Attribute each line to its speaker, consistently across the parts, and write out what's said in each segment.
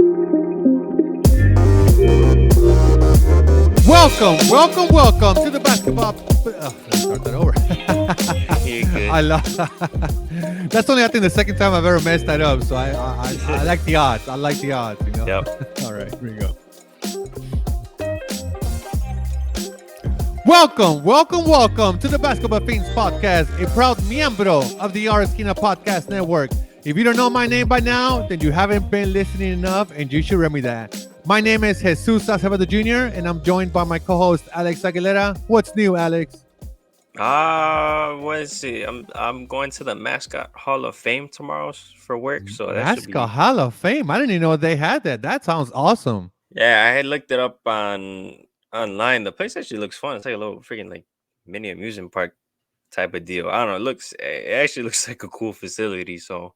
Speaker 1: Welcome to the basketball. Let's start that over.
Speaker 2: You're good.
Speaker 1: I love. That's only I think the second time I've ever messed that up. So I like the odds. I like the odds. You know.
Speaker 2: Yep.
Speaker 1: All right, here we go. Welcome to the Basketball Fiends Podcast, a proud miembro of the Our Esquina Podcast Network. If you don't know my name by now, then you haven't been listening enough, and you should remember that. My name is Jesus Acevedo Jr., and I'm joined by my co-host Alex Aguilera. What's new, Alex?
Speaker 2: Let's see. I'm going to the Mascot Hall of Fame tomorrow for work. So that should be...
Speaker 1: Mascot Hall of Fame. I didn't even know they had that. That sounds awesome.
Speaker 2: Yeah, I had looked it up online. The place actually looks fun. It's like a little freaking like mini amusement park type of deal. I don't know. It actually looks like a cool facility. So.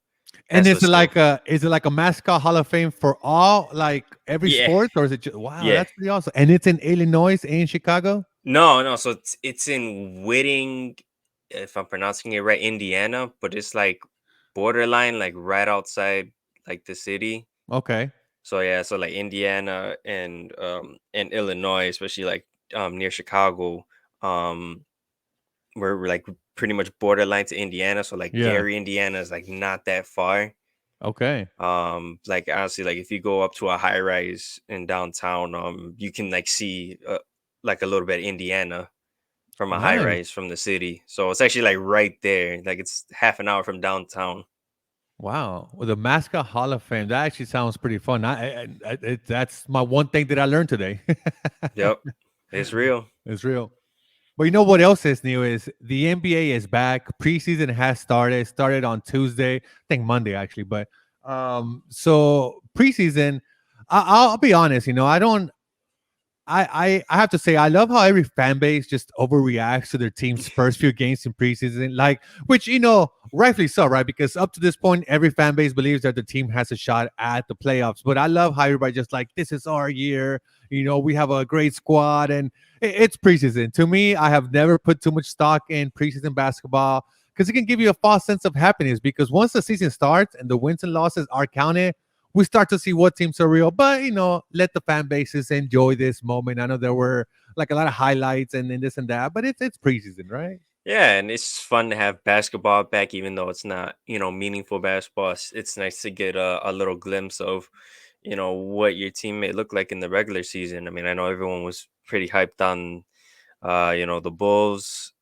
Speaker 1: And is it like a mascot Hall of Fame for all, like every sport, or is it just that's pretty awesome? And it's in Illinois, in Chicago?
Speaker 2: No. So it's in Whitting, if I'm pronouncing it right, Indiana, but it's like borderline, like right outside like the city.
Speaker 1: Okay.
Speaker 2: So yeah, so like Indiana and Illinois, especially like near Chicago, we're like pretty much borderline to Indiana. So like Gary, Indiana is like not that far.
Speaker 1: Okay.
Speaker 2: Like honestly, like if you go up to a high rise in downtown, you can like see like a little bit of Indiana from a high rise from the city. So it's actually like right there. Like it's half an hour from downtown.
Speaker 1: Wow. Well, the Mascot Hall of Fame, that actually sounds pretty fun. That's my one thing that I learned today.
Speaker 2: Yep. It's real.
Speaker 1: It's real. But you know what else is new is the NBA is back. Preseason has started on Tuesday. I think Monday actually. But so preseason, I'll be honest. I have to say I love how every fan base just overreacts to their team's first few games in preseason, like which rightfully so, right? Because up to this point, every fan base believes that the team has a shot at the playoffs. But I love how everybody just like, this is our year. We have a great squad, and it's preseason. To me, I have never put too much stock in preseason basketball because it can give you a false sense of happiness. Because once the season starts and the wins and losses are counted, we start to see what teams are real. But, let the fan bases enjoy this moment. I know there were like a lot of highlights and this and that, but it's preseason, right?
Speaker 2: Yeah, and it's fun to have basketball back, even though it's not, meaningful basketball. It's nice to get a little glimpse of, what your team may look like in the regular season. I mean, I know everyone was pretty hyped on, the Bulls,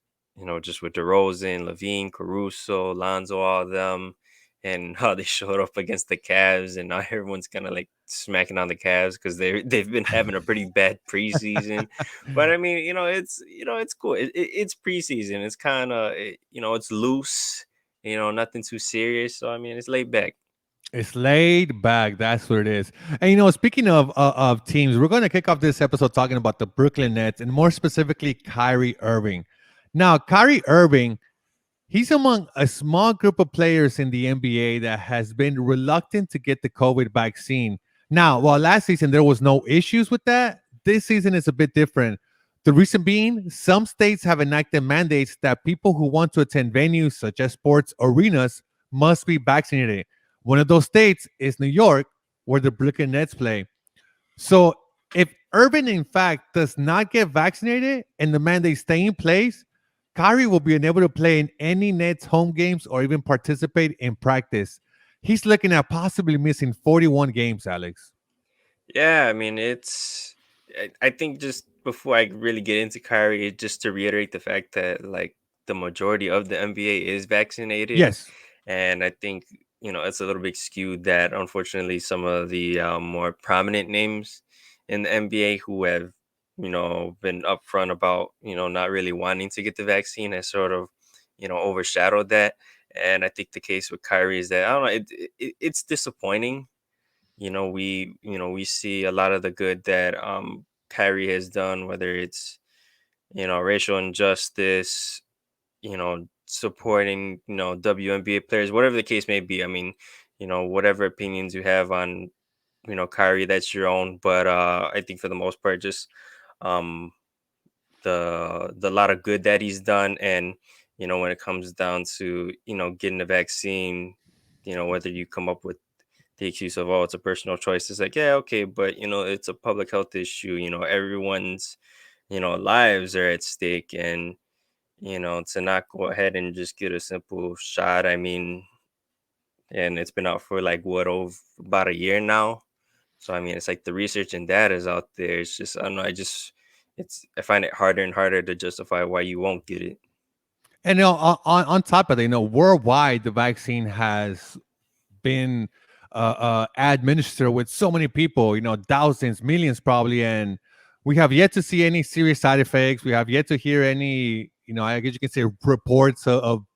Speaker 2: just with DeRozan, Levine, Caruso, Lonzo, all of them, and how they showed up against the Cavs, and now everyone's kind of like smacking on the Cavs because they've been having a pretty bad preseason. But I mean, it's cool. It's preseason. It's kind of it's loose. Nothing too serious. So I mean, it's laid back.
Speaker 1: It's laid back. That's what it is. And speaking of teams, we're going to kick off this episode talking about the Brooklyn Nets and more specifically Kyrie Irving. Now, Kyrie Irving, he's among a small group of players in the NBA that has been reluctant to get the COVID vaccine. Now, while last season there was no issues with that, this season is a bit different. The reason being, some states have enacted mandates that people who want to attend venues such as sports arenas must be vaccinated. One of those states is New York, where the Brooklyn Nets play. So if Irving, in fact, does not get vaccinated and the mandates stay in place, Kyrie will be unable to play in any Nets home games or even participate in practice. He's looking at possibly missing 41 games, Alex.
Speaker 2: Yeah, I mean, I think just before I really get into Kyrie, just to reiterate the fact that like the majority of the NBA is vaccinated.
Speaker 1: Yes.
Speaker 2: And I think, it's a little bit skewed that unfortunately some of the more prominent names in the NBA who have, been upfront about, not really wanting to get the vaccine has sort of, overshadowed that. And I think the case with Kyrie is that, I don't know, it's disappointing. We see a lot of the good that Kyrie has done, whether it's, racial injustice, supporting, WNBA players, whatever the case may be. I mean, whatever opinions you have on, Kyrie, that's your own. But I think for the most part, just um, the lot of good that he's done. And, when it comes down to, getting the vaccine, whether you come up with the excuse of, oh, it's a personal choice. It's like, yeah, okay, but it's a public health issue. Everyone's lives are at stake, and to not go ahead and just get a simple shot. I mean, and it's been out for like what, over about a year now. So I mean, it's like the research and data is out there. It's just, I don't know. I find it harder and harder to justify why you won't get it.
Speaker 1: And on top of that, worldwide the vaccine has been administered with so many people, thousands, millions probably, and we have yet to see any serious side effects. We have yet to hear any, I guess you can say reports of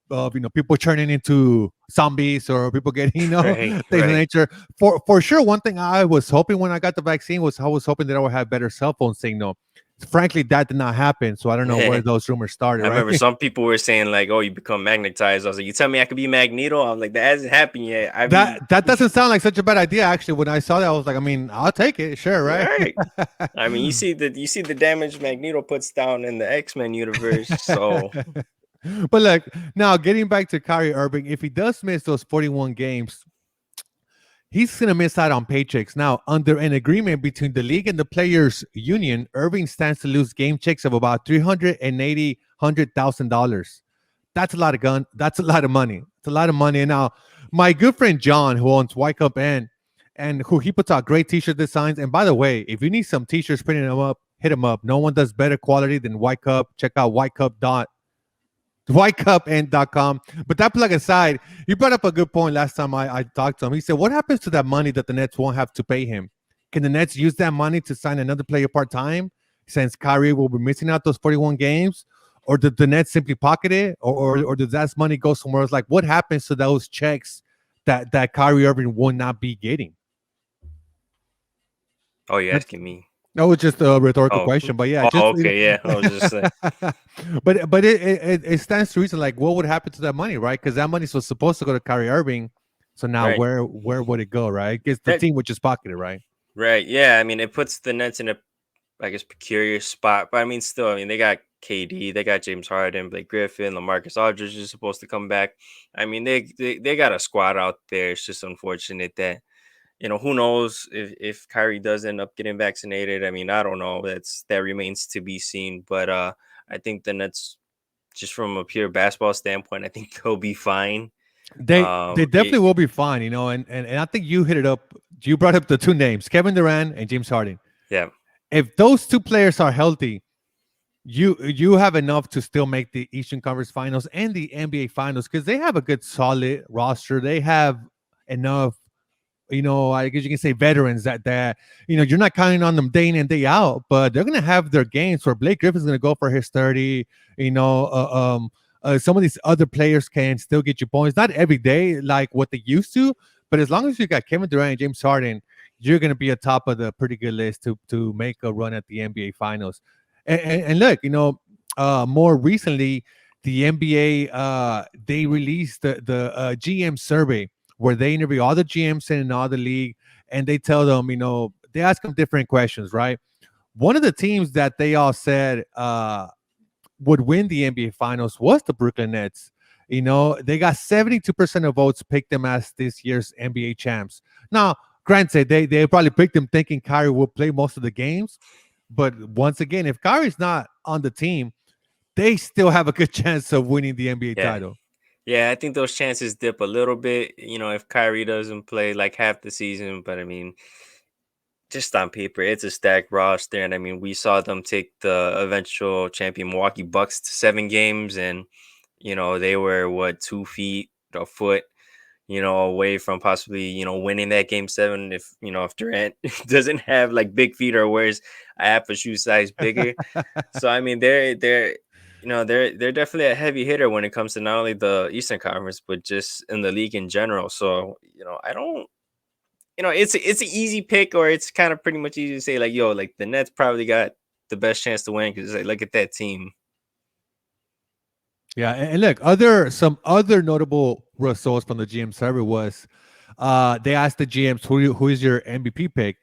Speaker 1: people turning into zombies or people getting
Speaker 2: Right,
Speaker 1: things of
Speaker 2: right.
Speaker 1: nature. For sure, one thing I was hoping when I got the vaccine was I was hoping that I would have better cell phone signal. Frankly, that did not happen, so I don't know where those rumors started,
Speaker 2: I
Speaker 1: right?
Speaker 2: remember some people were saying like, "Oh, you become magnetized." I was like, "You tell me I could be Magneto?" I'm like, "That hasn't happened yet." I mean,
Speaker 1: That doesn't sound like such a bad idea. Actually, when I saw that, I was like, I mean, I'll take it, sure, right?
Speaker 2: right. I mean, you see the damage Magneto puts down in the X-Men universe. So
Speaker 1: But look, now getting back to Kyrie Irving, if he does miss those 41 games, he's gonna miss out on paychecks. Now, under an agreement between the league and the players' union, Irving stands to lose game checks of about $380,000. That's a lot of gun. That's a lot of money. It's a lot of money. And now, my good friend John, who owns White Cup and who he puts out great T-shirt designs. And by the way, if you need some T-shirts, printing them up, hit him up. No one does better quality than White Cup. Check out whitecupn.com. But that plug aside, you brought up a good point last time I talked to him. He said, what happens to that money that the Nets won't have to pay him? Can the Nets use that money to sign another player part-time since Kyrie will be missing out those 41 games? Or did the Nets simply pocket it? Or does that money go somewhere else? Like, what happens to those checks that Kyrie Irving will not be getting?
Speaker 2: oh, you're
Speaker 1: That's
Speaker 2: asking me?
Speaker 1: that was just a rhetorical
Speaker 2: Oh,
Speaker 1: question, but yeah,
Speaker 2: oh,
Speaker 1: just
Speaker 2: okay, yeah. I was just like,
Speaker 1: but it stands to reason. Like, what would happen to that money, right? Because that money was supposed to go to Kyrie Irving, so now
Speaker 2: right,
Speaker 1: where would it go, right? Because the
Speaker 2: right,
Speaker 1: team would just pocket it, right?
Speaker 2: right. Yeah, I mean, it puts the Nets in a, I guess, peculiar spot. But I mean, still, I mean, they got KD, they got James Harden, Blake Griffin, LaMarcus Aldridge is supposed to come back. I mean, they got a squad out there. It's just unfortunate that who knows if Kyrie does end up getting vaccinated. I mean, I don't know. That remains to be seen. But I think the Nets, just from a pure basketball standpoint, I think they'll be fine.
Speaker 1: They definitely will be fine, and I think you hit it up. You brought up the two names, Kevin Durant and James Harden.
Speaker 2: Yeah,
Speaker 1: If those two players are healthy, you have enough to still make the Eastern Conference Finals and the NBA Finals because they have a good solid roster. They have enough, I guess you can say veterans that you're not counting on them day in and day out, but they're gonna have their games where Blake Griffin's gonna go for his 30. Some of these other players can still get you points, not every day like what they used to, but as long as you got Kevin Durant and James Harden, you're gonna be atop of the pretty good list to make a run at the NBA Finals. And look, more recently, the NBA they released the GM survey where they interview all the GMs in all the league, and they tell them, they ask them different questions, right? One of the teams that they all said would win the NBA Finals was the Brooklyn Nets. They got 72% of votes picked them as this year's NBA champs. Now, granted, they probably picked them thinking Kyrie will play most of the games. But once again, if Kyrie's not on the team, they still have a good chance of winning the NBA
Speaker 2: yeah,
Speaker 1: title.
Speaker 2: yeah. I think those chances dip a little bit. If Kyrie doesn't play like half the season, but I mean, just on paper, it's a stacked roster, and I mean, we saw them take the eventual champion Milwaukee Bucks to 7 games, and they were what, 2 feet, a foot, away from possibly winning that game 7 if Durant doesn't have like big feet or wears a half a shoe size bigger. So I mean, they're definitely a heavy hitter when it comes to not only the Eastern Conference but just in the league in general. So I don't it's an easy pick, or it's kind of pretty much easy to say like, yo, like the Nets probably got the best chance to win because like, look at that team.
Speaker 1: Yeah, and look, some other notable results from the GM survey was they asked the GMs who is your MVP pick.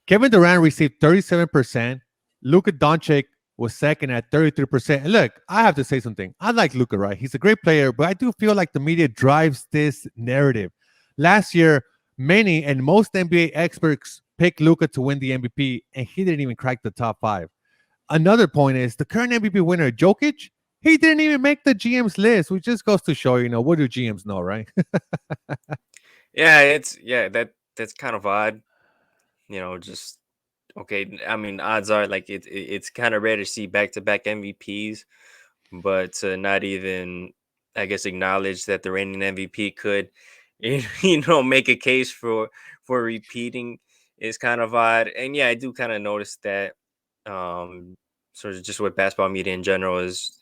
Speaker 1: Kevin Durant received 37%. Luka Doncic was second at 33%. And look, I have to say something. I like Luka, right? He's a great player, but I do feel like the media drives this narrative. Last year, Many and most NBA experts picked Luka to win the MVP, and he didn't even crack the top five. Another point is the current MVP winner, Jokic, he didn't even make the GM's list, which just goes to show, what do GMs know, right?
Speaker 2: Yeah, that's kind of odd. Just okay. I mean, odds are like it's kind of rare to see back to back MVPs, but to not even, I guess, acknowledge that the reigning MVP could, make a case for repeating is kind of odd. And yeah, I do kind of notice that. Um, Sort of just what basketball media in general is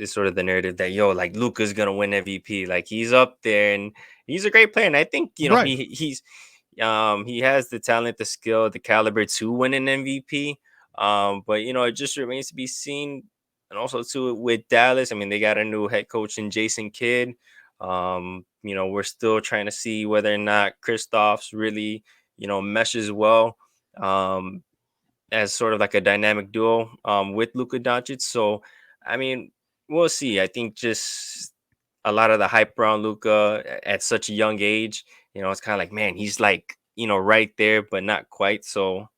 Speaker 2: sort of the narrative that like Luca's gonna win MVP, like he's up there and he's a great player, and I think
Speaker 1: Right.
Speaker 2: he has the talent, the skill, the caliber to win an MVP. But it just remains to be seen. And also too with Dallas, I mean, they got a new head coach in Jason Kidd. We're still trying to see whether or not Kristaps really, meshes well. Um, as sort of like a dynamic duo with Luka Doncic. So, I mean, we'll see. I think just a lot of the hype around Luka at such a young age, it's kind of like, man, he's like, right there, but not quite. So,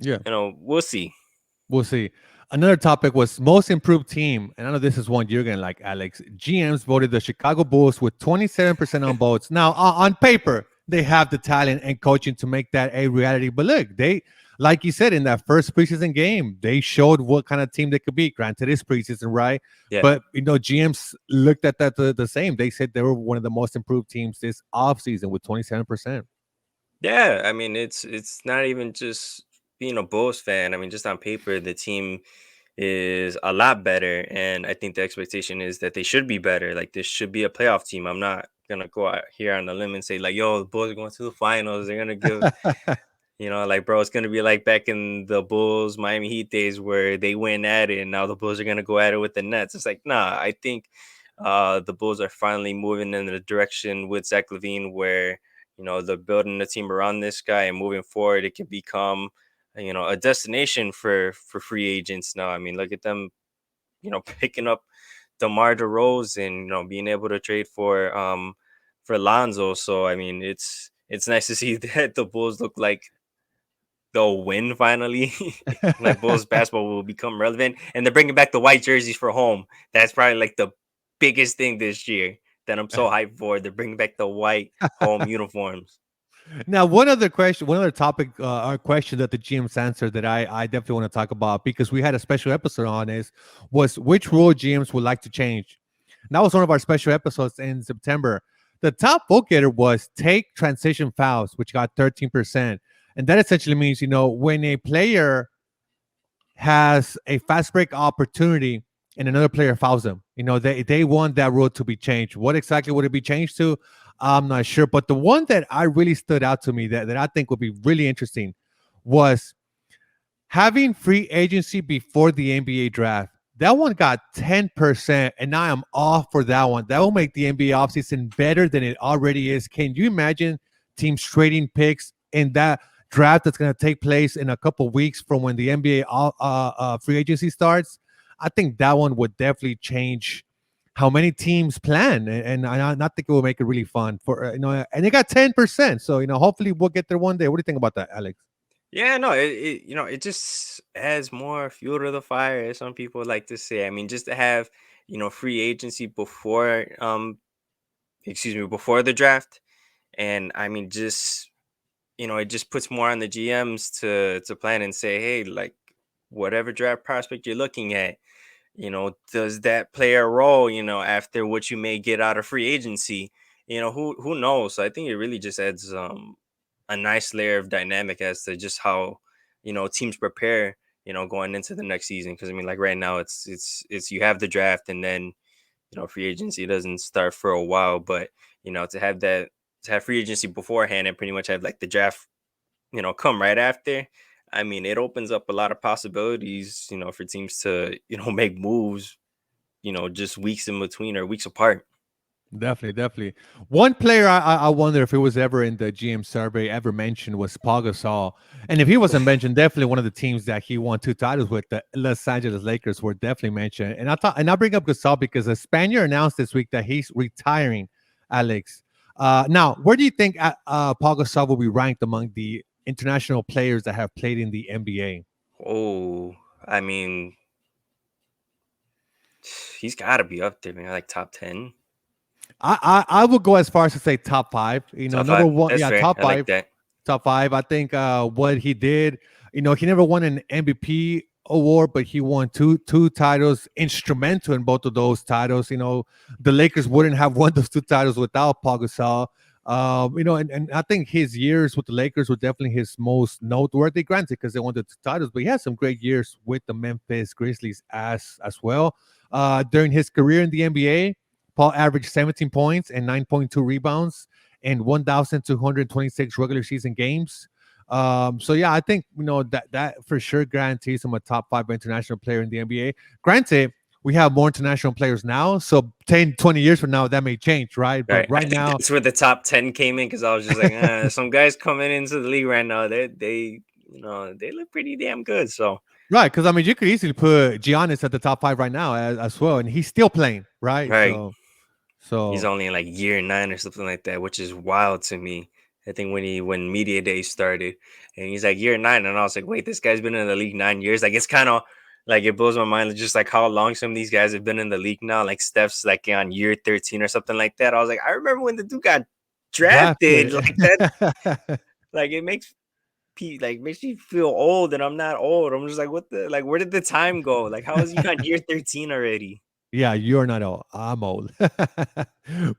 Speaker 1: Yeah.
Speaker 2: we'll see.
Speaker 1: We'll see. Another topic was most improved team. And I know this is one you're going to like, Alex. GMs voted the Chicago Bulls with 27% on votes. Now, on paper, they have the talent and coaching to make that a reality. But look, like you said, in that first preseason game, they showed what kind of team they could be. Granted, it's preseason, right?
Speaker 2: Yeah.
Speaker 1: But, GMs looked at that the same. They said they were one of the most improved teams this offseason with 27%.
Speaker 2: Yeah. I mean, it's not even just being a Bulls fan. I mean, just on paper, the team is a lot better. And I think the expectation is that they should be better. Like this should be a playoff team. I'm not gonna go out here on the limb and say like, yo, the Bulls are going to the finals. They're gonna give, like, bro, it's gonna be like back in the Bulls Miami Heat days where they went at it, and now the Bulls are gonna go at it with the Nets. It's like, nah, I think the Bulls are finally moving in the direction with Zach Levine where they're building a team around this guy, and moving forward, it can become a destination for free agents now. I mean, look at them, picking up DeMar DeRozan, being able to trade for Lonzo. So I mean, it's nice to see that the Bulls look like they'll win finally. Like Bulls basketball will become relevant, and they're bringing back the white jerseys for home. That's probably like the biggest thing this year that I'm so hyped for. They're bringing back the white home uniforms.
Speaker 1: Now, one other topic or question that the GMs answered that I definitely want to talk about because we had a special episode on was which rule GMs would like to change. And that was one of our special episodes in September. The top vote getter was take transition fouls, which got 13%. And that essentially means, when a player has a fast break opportunity and another player fouls them. They want that rule to be changed. What exactly would it be changed to? I'm not sure. But the one that I really stood out to me that I think would be really interesting was having free agency before the NBA draft. That one got 10%, and I am all for that one. That will make the NBA offseason better than it already is. Can you imagine teams trading picks in that draft that's going to take place in a couple weeks from when the NBA free agency starts? I think that one would definitely change how many teams plan, and I not think it will make it really fun for And it got 10%, so hopefully we'll get there one day. What do you think about that, Alex?
Speaker 2: Yeah, no, it just adds more fuel to the fire, as some people like to say. I mean, just to have free agency before before the draft, and I mean, just it just puts more on the GMs to plan and say, hey, like whatever draft prospect you're looking at, does that play a role, after what you may get out of free agency? Who knows? So I think it really just adds a nice layer of dynamic as to just how teams prepare, going into the next season. Because I mean, like right now, it's you have the draft, and then free agency doesn't start for a while. But to have free agency beforehand and pretty much have like the draft come right after. I mean, it opens up a lot of possibilities, for teams to, make moves, just weeks in between or weeks apart.
Speaker 1: Definitely, definitely. One player I wonder if it was ever in the GM survey ever mentioned was Pau Gasol, and if he wasn't mentioned, definitely one of the teams that he won 2 titles with, the Los Angeles Lakers, were definitely mentioned. And I bring up Gasol because a Spaniard announced this week that he's retiring, Alex. Now, where do you think Pau Gasol will be ranked among the international players that have played in the NBA?
Speaker 2: Oh, I mean, he's got to be up there, man. Like top 10,
Speaker 1: I would go as far as to say top five.
Speaker 2: top
Speaker 1: Number
Speaker 2: five.
Speaker 1: one,
Speaker 2: That's
Speaker 1: yeah,
Speaker 2: fair.
Speaker 1: top
Speaker 2: I like
Speaker 1: five.
Speaker 2: that.
Speaker 1: Top five. I think what he did, he never won an MVP award, but he won two titles, instrumental in both of those titles. The Lakers wouldn't have won those two titles without Pau Gasol. And I think his years with the Lakers were definitely his most noteworthy, granted, because they won the two titles, but he had some great years with the Memphis Grizzlies as well. During his career in the NBA, Paul averaged 17 points and 9.2 rebounds in 1,226 regular season games. So yeah, I think that for sure guarantees him a top five international player in the NBA. Granted, we have more international players now, so 10, 20 years from now that may change, right? But
Speaker 2: Right. I
Speaker 1: right
Speaker 2: think
Speaker 1: now,
Speaker 2: that's where the top 10 came in because I was just like, some guys coming into the league right now, they look pretty damn good. So,
Speaker 1: right? Because I mean, you could easily put Giannis at the top five right now as well, and he's still playing, right?
Speaker 2: right. He's
Speaker 1: So
Speaker 2: only in like year 9 or something like that, which is wild to me. I think when media day started, and he's like year 9, and I was like, wait, this guy's been in the league 9 years. Like it's kind of like it blows my mind, just like how long some of these guys have been in the league now. Like Steph's like on year 13 or something like that. I was like, I remember when the dude got drafted,
Speaker 1: drafted.
Speaker 2: like that. Like it makes me feel old, and I'm not old. I'm just like, what the like? Where did the time go? Like, how is he on year 13 already?
Speaker 1: Yeah, you're not old. I'm old.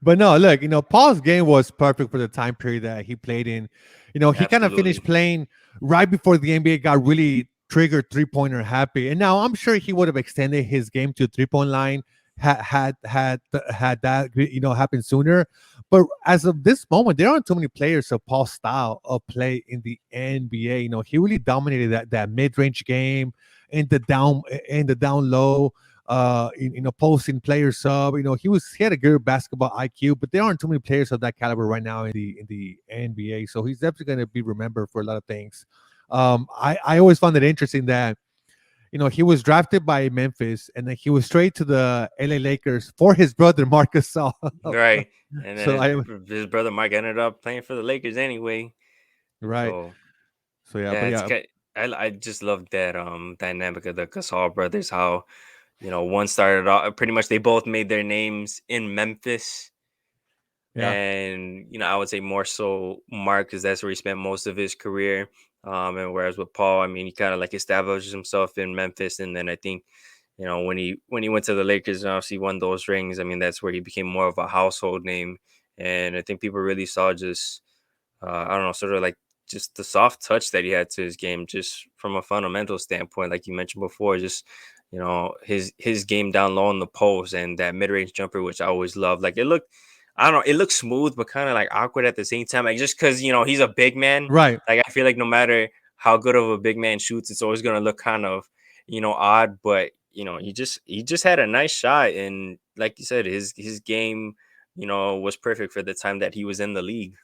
Speaker 1: But no, look, Paul's game was perfect for the time period that he played in. He kind of finished
Speaker 2: Absolutely.
Speaker 1: playing right before the NBA got really triggered three-pointer happy. And now I'm sure he would have extended his game to three-point line had that happened sooner. But as of this moment, there aren't too many players of Paul's style of play in the NBA. He really dominated that mid-range game in the down low, posting players up. He had a good basketball IQ, but there aren't too many players of that caliber right now in the NBA. So he's definitely going to be remembered for a lot of things. I always found it interesting that he was drafted by Memphis, and then he was straight to the LA Lakers for his brother Marcus Gasol.
Speaker 2: Right. And then
Speaker 1: So I
Speaker 2: his brother Mike ended up playing for the Lakers anyway.
Speaker 1: right.
Speaker 2: So
Speaker 1: So yeah, but
Speaker 2: yeah,
Speaker 1: yeah,
Speaker 2: I just love that dynamic of the Gasol brothers. How one started off pretty much they both made their names in Memphis,
Speaker 1: yeah,
Speaker 2: and I would say more so Mark because that's where he spent most of his career. And whereas with Paul, I mean, he kind of like established himself in Memphis, and then I think when he went to the Lakers and obviously won those rings, I mean that's where he became more of a household name, and I think people really saw just I don't know, sort of like just the soft touch that he had to his game, just from a fundamental standpoint, like you mentioned before, just his game down low in the post and that mid range jumper, which I always loved. Like it looked, I don't know, it looked smooth but kind of like awkward at the same time, like just because he's a big man.
Speaker 1: right.
Speaker 2: Like I feel like no matter how good of a big man shoots, it's always gonna look kind of odd, but he just had a nice shot, and like you said, his game was perfect for the time that he was in the league.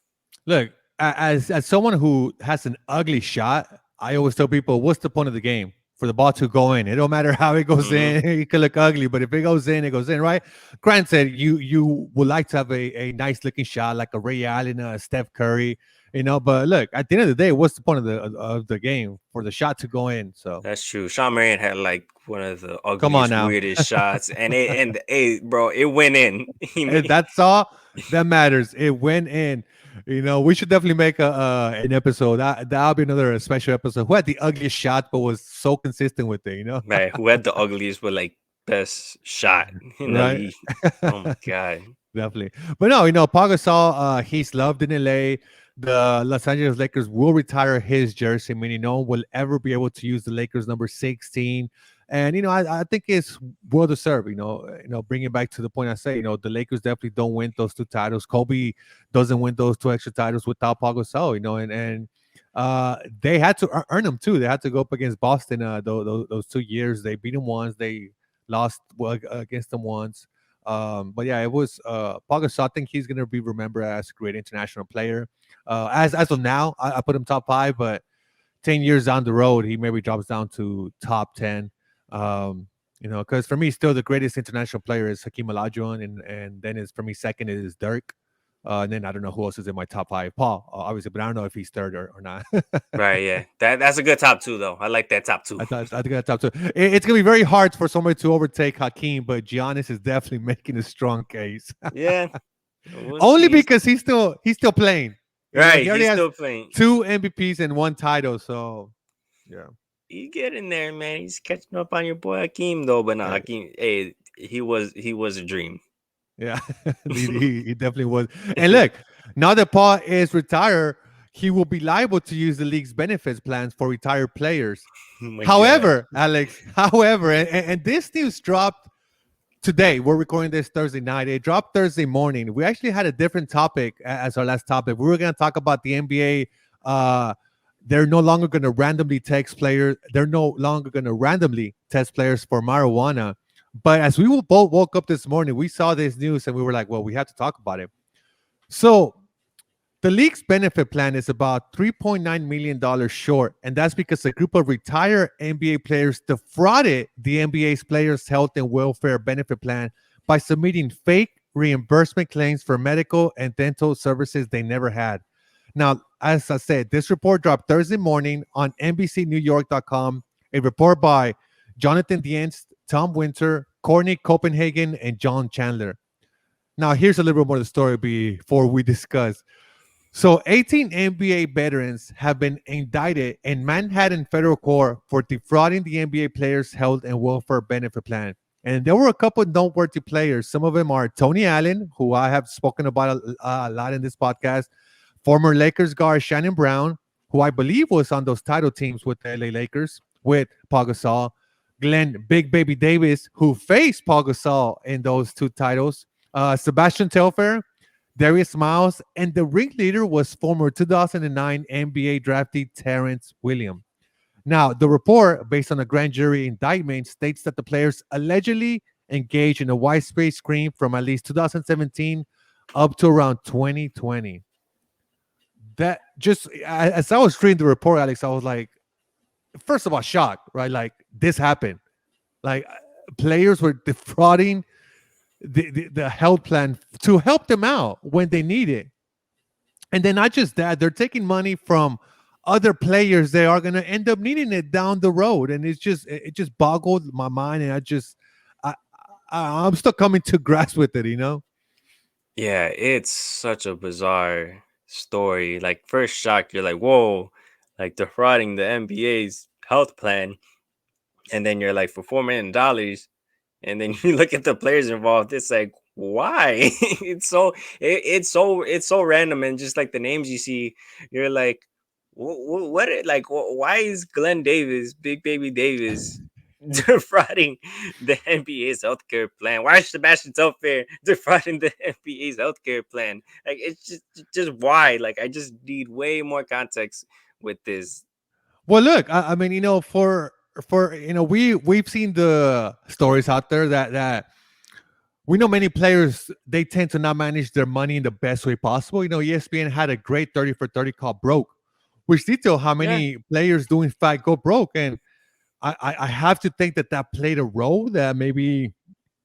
Speaker 1: Look, as someone who has an ugly shot, I always tell people, what's the point of the game? For the ball to go in. It don't matter how it goes
Speaker 2: Hmm.
Speaker 1: in. It could look ugly, but if it goes in, it goes in, right? Granted, you would like to have a nice looking shot like a Ray Allen, a Steph Curry, But look, at the end of the day, what's the point of the game? For the shot to go in. So
Speaker 2: That's true. Sean Marion had like one of the
Speaker 1: come on
Speaker 2: ugliest,
Speaker 1: now.
Speaker 2: weirdest shots, and hey, bro, it went in.
Speaker 1: And that's all that matters. It went in. We should definitely make an episode. That'll be another special episode. Who had the ugliest shot but was so consistent with it?
Speaker 2: Man, who had the ugliest but like best shot in the
Speaker 1: Right?
Speaker 2: league? Oh my god.
Speaker 1: Definitely. But no, Pau Gasol, he's loved in LA. The Los Angeles Lakers will retire his jersey, meaning no one will ever be able to use the Lakers number 16. And I think it's well deserved. Bring it back to the point I say. The Lakers definitely don't win those two titles. Kobe doesn't win those two extra titles without Pau Gasol. And they had to earn them too. They had to go up against Boston. Those 2 years they beat them once. They lost against them once. But yeah, it was Pau Gasol. I think he's gonna be remembered as a great international player. As of now, I put him top five, but 10 years down the road, he maybe drops down to top 10. Because for me, still the greatest international player is Hakeem Olajuwon, and then is for me second is Dirk. And then I don't know who else is in my top five. Paul, obviously, but I don't know if he's third or not.
Speaker 2: Right, yeah. That's a good top two though. I like that top two.
Speaker 1: I think that's top two. It's gonna be very hard for somebody to overtake Hakeem, but Giannis is definitely making a strong case.
Speaker 2: Yeah, we'll
Speaker 1: Only
Speaker 2: see.
Speaker 1: because he's still playing.
Speaker 2: Right,
Speaker 1: He already
Speaker 2: he's
Speaker 1: has
Speaker 2: still playing.
Speaker 1: two MVPs and one title. So yeah,
Speaker 2: He getting there, man. He's catching up on your boy Hakeem though, but not
Speaker 1: yeah,
Speaker 2: Hakeem. Hey, he was a dream.
Speaker 1: yeah. he definitely was. And look, now that Paul is retired, he will be liable to use the league's benefits plans for retired players.
Speaker 2: Oh my god.
Speaker 1: However, Alex, and this news dropped today. We're recording this Thursday night. It dropped Thursday morning. We actually had a different topic as our last topic. We were going to talk about the NBA. They're no longer going to randomly text players. They're no longer going to randomly test players for marijuana. But as we both woke up this morning, we saw this news and we were like, well, we have to talk about it. So the league's benefit plan is about $3.9 million short, and that's because a group of retired NBA players defrauded the NBA's Players' Health and Welfare Benefit Plan by submitting fake reimbursement claims for medical and dental services they never had. Now, as I said, this report dropped Thursday morning on NBCNewYork.com, a report by Jonathan Dienst, Tom Winter, Courtney Copenhagen, and John Chandler. Now, here's a little bit more of the story before we discuss. So 18 NBA veterans have been indicted in Manhattan federal court for defrauding the NBA Players' Health and Welfare Benefit Plan. And there were a couple of noteworthy players. Some of them are Tony Allen, who I have spoken about a lot in this podcast, former Lakers guard Shannon Brown, who I believe was on those title teams with the LA Lakers, with Pau Gasol, Glenn Big Baby Davis, who faced Pau Gasol in those two titles, Sebastian Telfair, Darius Miles, and the ringleader was former 2009 NBA draftee Terrence Williams. Now, the report, based on a grand jury indictment, states that the players allegedly engaged in a white space screen from at least 2017 up to around 2020. That just, as I was reading the report, Alex, I was like, first of all, shocked, right? Like, this happened. Like, players were defrauding the health plan to help them out when they need it. And then not just that, they're taking money from other players that are going to end up needing it down the road. And it just boggled my mind. And I, I'm still coming to grasp with it.
Speaker 2: Yeah, it's such a bizarre story. Like first shock, you're like, whoa, like defrauding the NBA's health plan, and then you're like for $4 million, and then you look at the players involved. It's like, why? It's so random, and just like the names you see, you're like, why is Glenn Davis, Big Baby Davis, defrauding the NBA's healthcare plan? Why is Sebastian Telfair defrauding the NBA's healthcare plan? Like it's just why? Like I just need way more context with this.
Speaker 1: Well, look, I mean, for we've seen the stories out there that we know many players, they tend to not manage their money in the best way possible. ESPN had a great 30 for 30 called Broke, which detail how
Speaker 2: Yeah,
Speaker 1: many players do in fact go broke. And I have to think that played a role, that maybe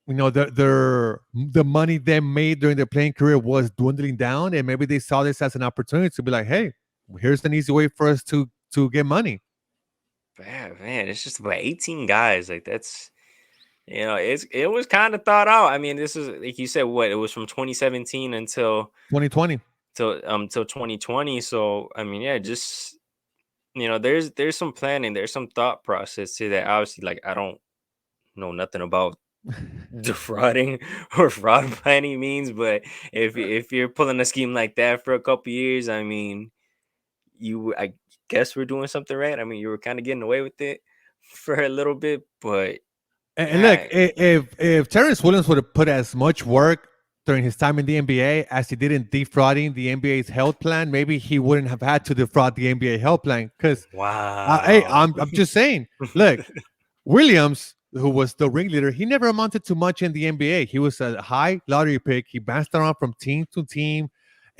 Speaker 1: the money they made during their playing career was dwindling down, and maybe they saw this as an opportunity to be like, hey, here's an easy way for us to get money.
Speaker 2: man, it's just about 18 guys. Like that's it was kind of thought out. I mean, this is like you said, what it was from 2017 until
Speaker 1: 2020.
Speaker 2: till 2020. So I mean, yeah, just there's some planning, there's some thought process to that. Obviously, like I don't know nothing about defrauding or fraud by any means, but if you're pulling a scheme like that for a couple years, I mean, I guess we're doing something right. I mean, you were kind of getting away with it for a little bit, but
Speaker 1: And look,
Speaker 2: yeah,
Speaker 1: if Terrence Williams would have put as much work during his time in the NBA as he did in defrauding the NBA's health plan, maybe he wouldn't have had to defraud the NBA health plan. Because hey,
Speaker 2: wow.
Speaker 1: I'm just saying. Look, Williams, who was the ringleader, he never amounted to much in the NBA. He was a high lottery pick. He bounced around from team to team.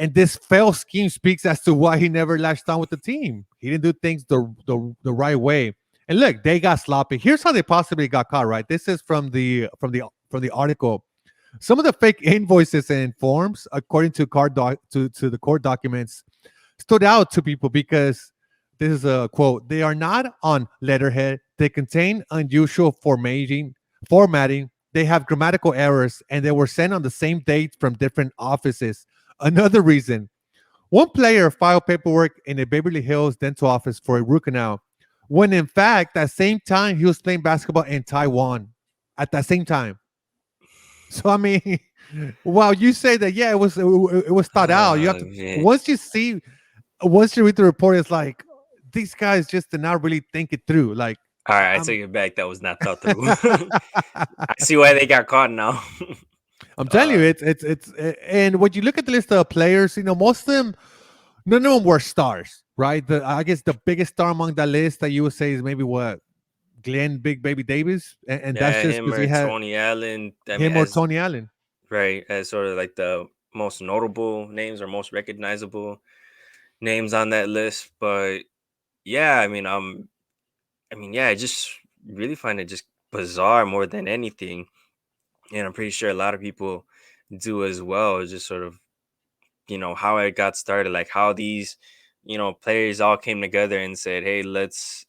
Speaker 1: And this failed scheme speaks as to why he never latched on with the team. He didn't do things the right way. And look, they got sloppy. Here's how they possibly got caught. Right, this is from the article. Some of the fake invoices and forms, according to to the court documents, stood out to people because this is a quote: "They are not on letterhead. They contain unusual formatting. They have grammatical errors, and they were sent on the same date from different offices." Another reason: one player filed paperwork in a Beverly Hills dental office for a root canal, when in fact, that same time he was playing basketball in Taiwan. At that same time, so I mean, while you say that, yeah, it was thought out. You have
Speaker 2: Oh
Speaker 1: to
Speaker 2: man.
Speaker 1: once you see once you read the report, it's like these guys just did not really think it through. Like
Speaker 2: All right, I
Speaker 1: I'm,
Speaker 2: take it back. That was not thought through. I see why they got caught now.
Speaker 1: I'm telling you,
Speaker 2: uh,
Speaker 1: and when you look at the list of players, most of them, none of them were stars, right? I guess the biggest star among that list that you would say is maybe what Glenn Big Baby Davis, and that's
Speaker 2: yeah,
Speaker 1: just
Speaker 2: him
Speaker 1: because he
Speaker 2: or
Speaker 1: had
Speaker 2: Tony Allen. I mean,
Speaker 1: him or
Speaker 2: as
Speaker 1: Tony Allen.
Speaker 2: right as sort of like the most notable names or most recognizable names on that list. But yeah, yeah, I just really find it just bizarre more than anything, and I'm pretty sure a lot of people do as well. Just sort of how it got started, like how these players all came together and said, hey, let's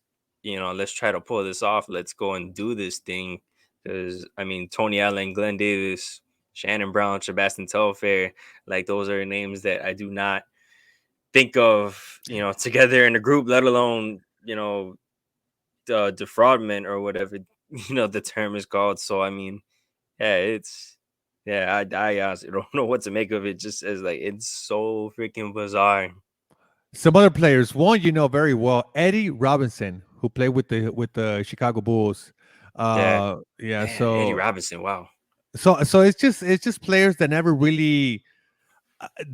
Speaker 2: try to pull this off, let's go and do this thing. Because I mean, Tony Allen, Glenn Davis, Shannon Brown, Sebastian Telfair, like those are names that I do not think of together in a group, let alone defraudment or whatever the term is called. So I mean, yeah, I honestly don't know what to make of it. Just as like it's so freaking bizarre.
Speaker 1: Some other players, one you know very well, Eddie Robinson, who played with the Chicago Bulls.
Speaker 2: Yeah,
Speaker 1: Yeah,
Speaker 2: man, Eddie Robinson. Wow.
Speaker 1: so it's just players that never really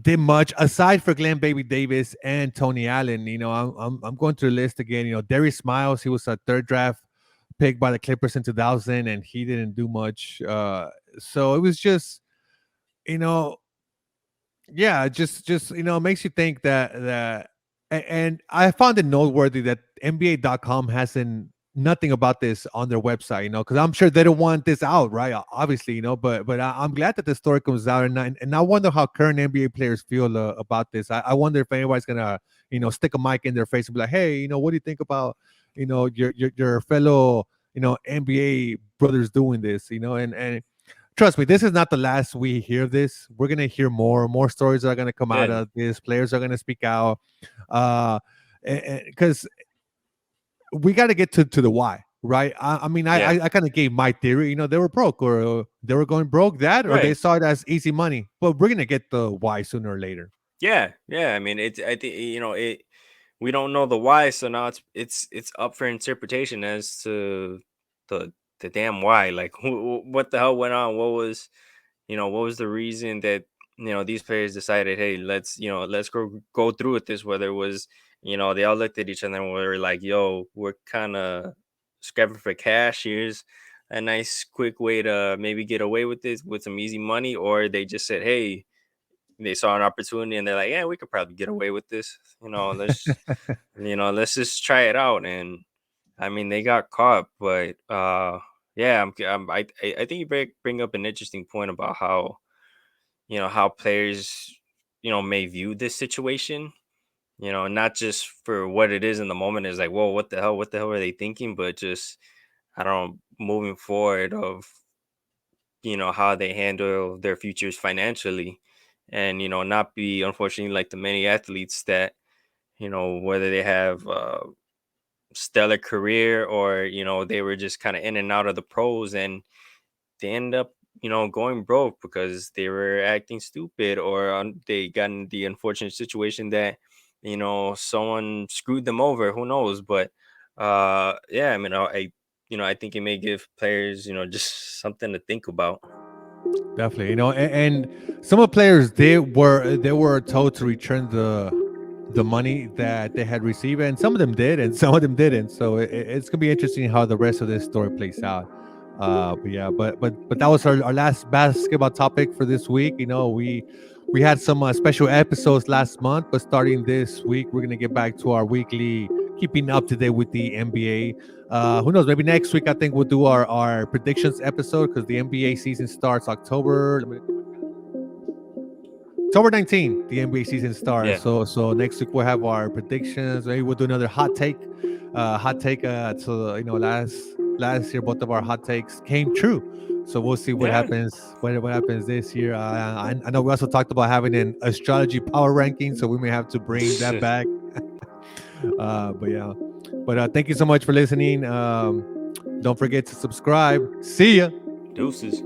Speaker 1: did much aside for Glenn Baby Davis and Tony Allen. I'm going through the list again. Darius Miles, he was a third draft pick by the Clippers in 2000, and he didn't do much. So it was just you know yeah, just makes you think and I found it noteworthy that NBA.com hasn't nothing about this on their website, because I'm sure they don't want this out, right? Obviously, but I'm glad that the story comes out, and I wonder how current NBA players feel about this. I wonder if anybody's gonna stick a mic in their face and be like, hey, what do you think about your fellow NBA brothers doing this, and trust me, this is not the last we hear this. We're gonna hear more stories that are gonna come out
Speaker 2: Good.
Speaker 1: of this. Players are gonna speak out, uh, because we got to get to the why, right? I mean,
Speaker 2: Yeah.
Speaker 1: I kind of gave my theory. They were broke, or they were going broke, that, or they
Speaker 2: Right.
Speaker 1: saw it as easy money. But we're gonna get the why sooner or later.
Speaker 2: Yeah. Yeah. I mean, it's I think it. We don't know the why, so now it's up for interpretation as to the the damn why. Like, what the hell went on? What was the reason that these players decided, hey, let's go through with this. Whether it was they all looked at each other and were like, yo, we're kind of scrapping for cash. Here's a nice quick way to maybe get away with this with some easy money, or they just said, hey, they saw an opportunity and they're like, yeah, we could probably get away with this. Let's just try it out. And I mean, they got caught, but yeah, I think you bring up an interesting point about how how players may view this situation. Not just for what it is in the moment, is like, whoa, what the hell are they thinking, but just I don't know, moving forward of how they handle their futures financially, and not be unfortunately like the many athletes that whether they have stellar career, or they were just kind of in and out of the pros, and they end up going broke because they were acting stupid, or they got in the unfortunate situation that someone screwed them over, who knows. But yeah, I mean, I think it may give players just something to think about.
Speaker 1: Definitely, and some of the players, they were told to return the money that they had received, and some of them did, and some of them didn't. So it's gonna be interesting how the rest of this story plays out. But yeah, but that was our last basketball topic for this week. We had some special episodes last month, but starting this week, we're gonna get back to our weekly keeping up to date with the NBA. Who knows? Maybe next week I think we'll do our predictions episode because the NBA season starts October. Let me look at my October 19th, the NBA season starts.
Speaker 2: Yeah.
Speaker 1: So next week we'll have our predictions. Maybe we'll do another hot take. Hot take. So last year both of our hot takes came true. So we'll see what
Speaker 2: Yeah.
Speaker 1: happens. What happens this year? I know we also talked about having an astrology power ranking, so we may have to bring that back. But yeah. But thank you so much for listening. Don't forget to subscribe. See ya.
Speaker 2: Deuces.